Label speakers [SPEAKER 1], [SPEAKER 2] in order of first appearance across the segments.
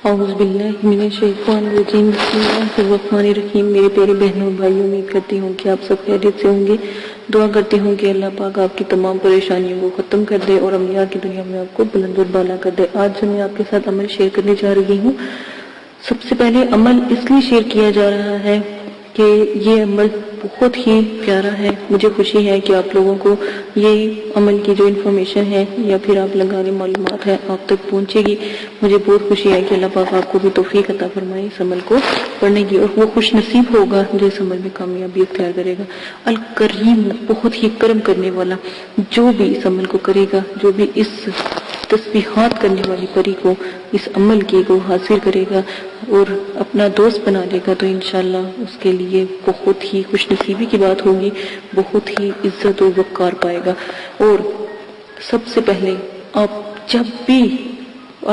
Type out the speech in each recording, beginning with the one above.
[SPEAKER 1] اعوذ باللہ من الشیطان الرجیم، بسم اللہ الرحمن الرحیم۔ میرے پیارے بہنوں اور بھائیوں، امید کرتی ہوں کہ آپ سب خیریت سے ہوں گے۔ دعا کرتی ہوں کہ اللہ پاک آپ کی تمام پریشانیوں کو ختم کر دے اور عملیات کی دنیا میں آپ کو بلند و بالا کر دے۔ آج جو میں آپ کے ساتھ عمل شیئر کرنے جا رہی ہوں، سب سے پہلے عمل اس لیے شیئر کیا جا رہا ہے کہ یہ عمل بہت ہی پیارا ہے۔ مجھے خوشی ہے کہ آپ لوگوں کو یہ عمل کی جو انفارمیشن ہے یا پھر آپ لگانے معلومات ہے آپ تک پہنچے گی۔ مجھے بہت خوشی ہے کہ اللہ پاک آپ کو بھی توفیق عطا فرمائے اس عمل کو پڑھنے کی، اور وہ خوش نصیب ہوگا جو اس عمل میں کامیابی اختیار کرے گا۔ الکریم، بہت ہی کرم کرنے والا، جو بھی اس عمل کو کرے گا، جو بھی اس تسبیحات کرنے والی پری کو، اس عمل کی کو حاصل کرے گا اور اپنا دوست بنا لے گا، تو انشاءاللہ اس کے لیے بہت ہی خوش نصیبی کی بات ہوگی، بہت ہی عزت و وقار پائے گا۔ اور سب سے پہلے آپ جب بھی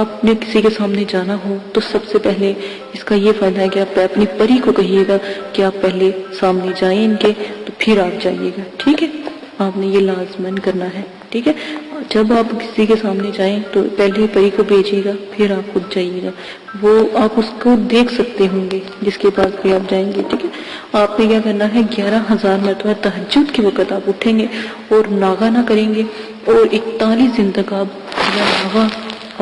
[SPEAKER 1] آپ نے کسی کے سامنے جانا ہو تو سب سے پہلے اس کا یہ فائدہ ہے کہ آپ اپنی پری کو کہیے گا کہ آپ پہلے سامنے جائیں ان کے، تو پھر آپ جائیے گا، ٹھیک ہے؟ آپ نے یہ لازماً کرنا ہے، ٹھیک ہے؟ جب آپ کسی کے سامنے جائیں تو پہلے پری کو بھیجیے گا، پھر آپ خود جائیے گا۔ وہ آپ اس کو دیکھ سکتے ہوں گے جس کے پاس بھی آپ جائیں گے، ٹھیک ہے؟ آپ نے کیا کرنا ہے، 11,000 مرتبہ تہجد کے وقت آپ اٹھیں گے اور ناغہ نہ کریں گے، اور 41 دن تک آپ یا ناغہ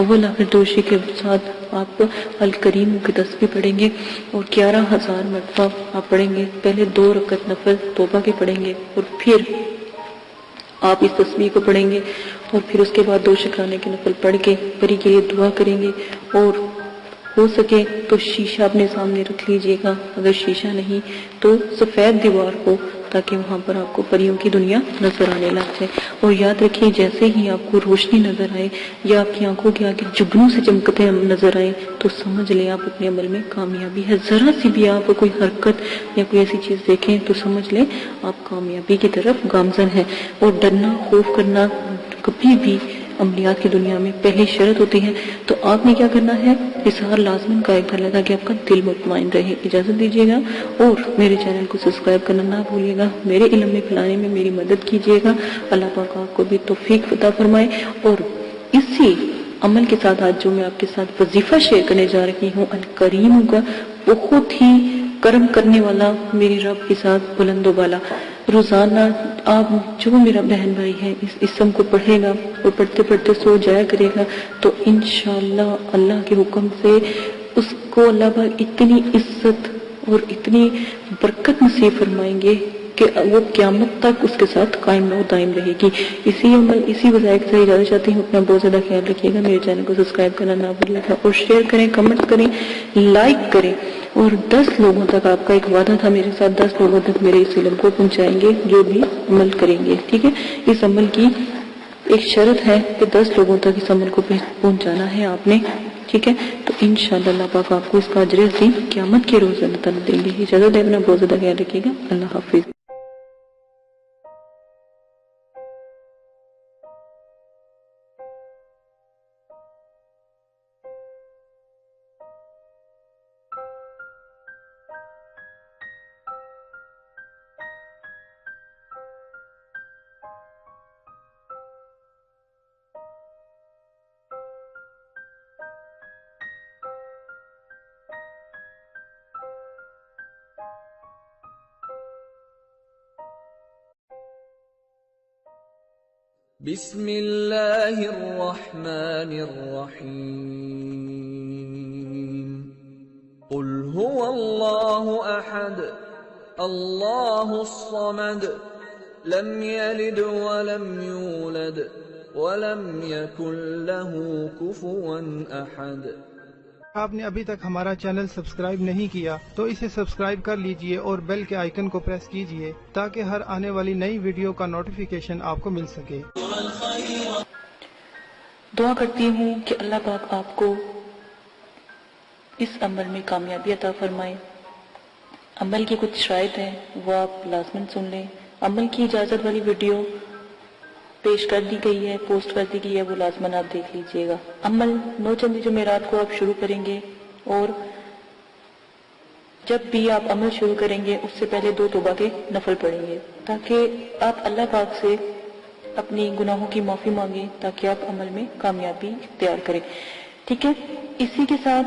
[SPEAKER 1] اول آخر دوشی کے ساتھ آپ الکریم کی تسبیح پڑھیں گے، اور 11,000 مرتبہ آپ پڑھیں گے۔ پہلے 2 رکعت نفل توبہ کے پڑھیں گے، اور پھر آپ اس تسبیح کو پڑھیں گے، اور پھر اس کے بعد 2 شکرانے کے نفل پڑھ کے پری کے لیے دعا کریں گے۔ اور ہو سکے تو شیشہ اپنے سامنے رکھ لیجئے گا، اگر شیشہ نہیں تو سفید دیوار کو، تاکہ وہاں پر آپ کو پریوں کی دنیا نظر آنے لگ جائے۔ اور یاد رکھیے، جیسے ہی آپ کو روشنی نظر آئے یا آپ کی آنکھوں کے آگے جگنوں سے چمکتے نظر آئے تو سمجھ لیں آپ اپنے عمل میں کامیابی ہے۔ ذرا سی بھی آپ کوئی حرکت یا کوئی ایسی چیز دیکھیں تو سمجھ لیں آپ کامیابی کی طرف گامزن ہیں۔ اور ڈرنا، خوف کرنا کبھی بھی عملیات کی دنیا میں پہلی شرط ہوتی ہے۔ تو آپ نے کیا کرنا ہے، اظہار لازمن قائم کر لیا تاکہ آپ کا دل مطمئن رہے۔ اجازت دیجیے گا اور میرے چینل کو سبسکرائب کرنا نہ بھولیے گا، میرے علم میں پھیلانے میں میری مدد کیجیے گا۔ اللہ پاک آپ کو بھی توفیق عطا فرمائے۔ اور اسی عمل کے ساتھ آج جو میں آپ کے ساتھ وظیفہ شیئر کرنے جا رہی ہوں، الکریم کا، بہت ہی کرم کرنے والا میری رب کے ساتھ بلند و بالا، روزانہ آپ جو میرا بہن بھائی ہے اس اسم کو پڑھے گا اور پڑھتے پڑھتے سو جایا کرے گا، تو انشاءاللہ اللہ کے حکم سے اس کو اللہ پاک اتنی عزت اور اتنی برکت نصیب فرمائیں گے کہ وہ قیامت تک اس کے ساتھ قائم و دائم رہے گی۔ اسی وظائف سے اجازت چاہتی ہوں۔ اپنا بہت زیادہ خیال رکھیے گا، میرے چینل کو سبسکرائب کرنا نہ بھولیے گا، اور شیئر کریں، کمنٹ کریں، لائک کریں، اور 10 لوگوں تک، آپ کا ایک وعدہ تھا میرے ساتھ، 10 لوگوں تک میرے اس علم کو پہنچائیں گے جو بھی عمل کریں گے، ٹھیک ہے؟ اس عمل کی ایک شرط ہے کہ 10 لوگوں تک اس عمل کو پہنچانا ہے آپ نے، ٹھیک ہے؟ تو انشاءاللہ اللہ پاک آپ کو اس کا اجر عظیم قیامت کے روز اللہ تعالیٰ دیں گے۔ اجازت ہے، اپنا بہت زیادہ خیال رکھیے گا۔ اللہ حافظ۔
[SPEAKER 2] بسم اللہ الرحمن الرحیم۔ قل هو اللہ احد اللہ الصمد لم یلد ولم یولد ولم یکن له کفوا احد۔
[SPEAKER 3] آپ نے ابھی تک ہمارا چینل سبسکرائب نہیں کیا تو اسے سبسکرائب کر لیجئے اور بیل کے آئیکن کو پریس کیجئے تاکہ ہر آنے والی نئی ویڈیو کا نوٹیفیکیشن آپ کو مل سکے۔
[SPEAKER 1] دعا کرتی ہوں کہ اللہ پاک آپ کو اس عمل میں کامیابی عطا فرمائے۔ عمل کی کچھ شرائط ہیں، وہ آپ لازماً سن لیں۔ عمل کی اجازت والی ویڈیو پیش کر دی گئی ہے، پوسٹ کر دی گئی ہے، وہ لازماً آپ دیکھ لیجئے گا۔ عمل 9 چندی جمعرات کو آپ شروع کریں گے، اور جب بھی آپ عمل شروع کریں گے اس سے پہلے 2 توبہ کے نفل پڑھیں گے، تاکہ آپ اللہ پاک سے اپنی گناہوں کی معافی مانگیں، تاکہ آپ عمل میں کامیابی اختیار کریں، ٹھیک ہے؟ اسی کے ساتھ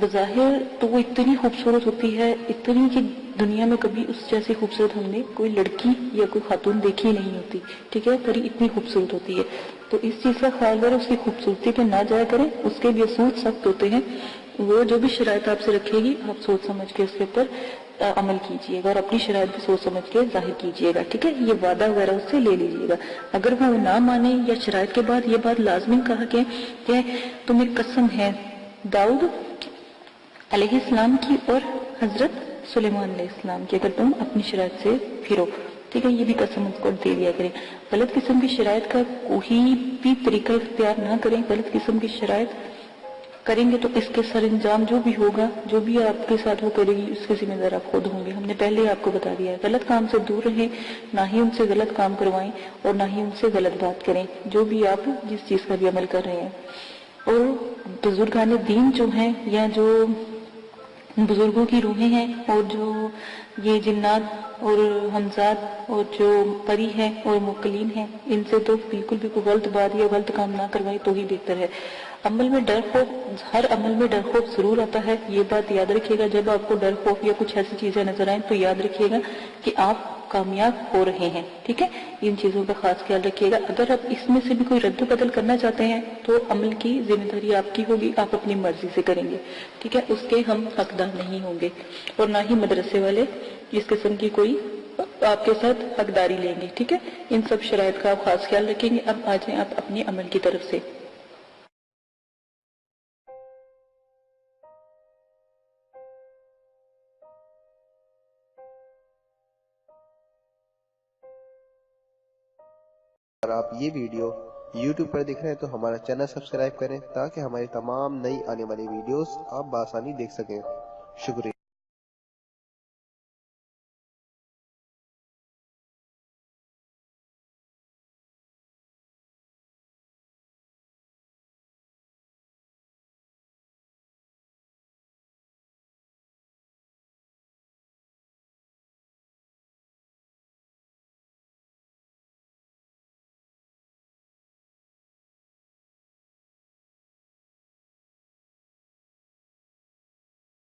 [SPEAKER 1] بظاہر تو وہ اتنی خوبصورت ہوتی ہے، اتنی کہ دنیا میں کبھی اس جیسی خوبصورت ہم نے کوئی لڑکی یا کوئی خاتون دیکھی نہیں ہوتی، ٹھیک ہے، پری اتنی خوبصورت ہوتی ہے۔ تو اس چیز کا خیال کریں، اس کی خوبصورتی پہ نہ جایا کریں، اس کے بھی اصول سخت ہوتے ہیں، وہ جو بھی شرائط آپ سے رکھے گی آپ سوچ سمجھ کے اس کے اوپر عمل کیجئے گا، اور اپنی شرائط بھی سوچ سمجھ کے ظاہر کیجئے گا، ٹھیک ہے۔ یہ وعدہ وغیرہ اس سے لے لیجئے گا۔ اگر وہ نہ مانے یا شرائط کے بعد یہ بات لازمی کہا کہ تمہیں قسم ہے داؤد علیہ السلام کی اور حضرت سلیمان علیہ السلام کی، اگر تم اپنی شرائط سے پھرو، ٹھیک ہے، یہ بھی قسم اس کو دے دیا کریں۔ غلط قسم کی شرائط کا کوئی بھی طریقہ اختیار نہ کریں۔ غلط قسم کی شرائط کریں گے تو اس کے سر انجام جو بھی ہوگا، جو بھی آپ کے ساتھ وہ کرے گی، اس کے ذمہ دار آپ خود ہوں گے۔ ہم نے پہلے ہی آپ کو بتا دیا ہے، غلط کام سے دور رہیں، نہ ہی ان سے غلط کام کروائیں اور نہ ہی ان سے غلط بات کریں، جو بھی آپ جس چیز کا بھی عمل کر رہے ہیں۔ اور بزرگان دین جو ہیں یا جو بزرگوں کی روحیں ہیں اور جو یہ جنات اور حمزات اور جو پری ہیں اور مقلین ہیں، ان سے تو بالکل بھی کوئی غلط بات یا غلط کام نہ کروائیں تو ہی بہتر ہے۔ عمل میں ڈر خوف، ہر عمل میں ڈر خوف ضرور آتا ہے، یہ بات یاد رکھیے گا۔ جب آپ کو ڈر خوف یا کچھ ایسی چیزیں نظر آئیں تو یاد رکھیے گا کہ آپ کامیاب ہو رہے ہیں، ٹھیک ہے، ان چیزوں کا خاص خیال رکھیے گا۔ اگر آپ اس میں سے بھی کوئی رد و بدل کرنا چاہتے ہیں تو عمل کی ذمہ داری آپ کی ہوگی، آپ اپنی مرضی سے کریں گے، ٹھیک ہے، اس کے ہم حقدار نہیں ہوں گے، اور نہ ہی مدرسے والے اس قسم کی کوئی آپ کے ساتھ حقداری لیں گے، ٹھیک ہے۔ ان سب شرائط کا آپ خاص خیال رکھیں گے۔ اب آ جائیں آپ اپنے عمل کی طرف سے۔
[SPEAKER 4] اگر آپ یہ ویڈیو YouTube پر دیکھ رہے ہیں تو ہمارا چینل سبسکرائب کریں تاکہ ہماری تمام نئی آنے والی ویڈیوز آپ بآسانی دیکھ سکیں۔ شکریہ۔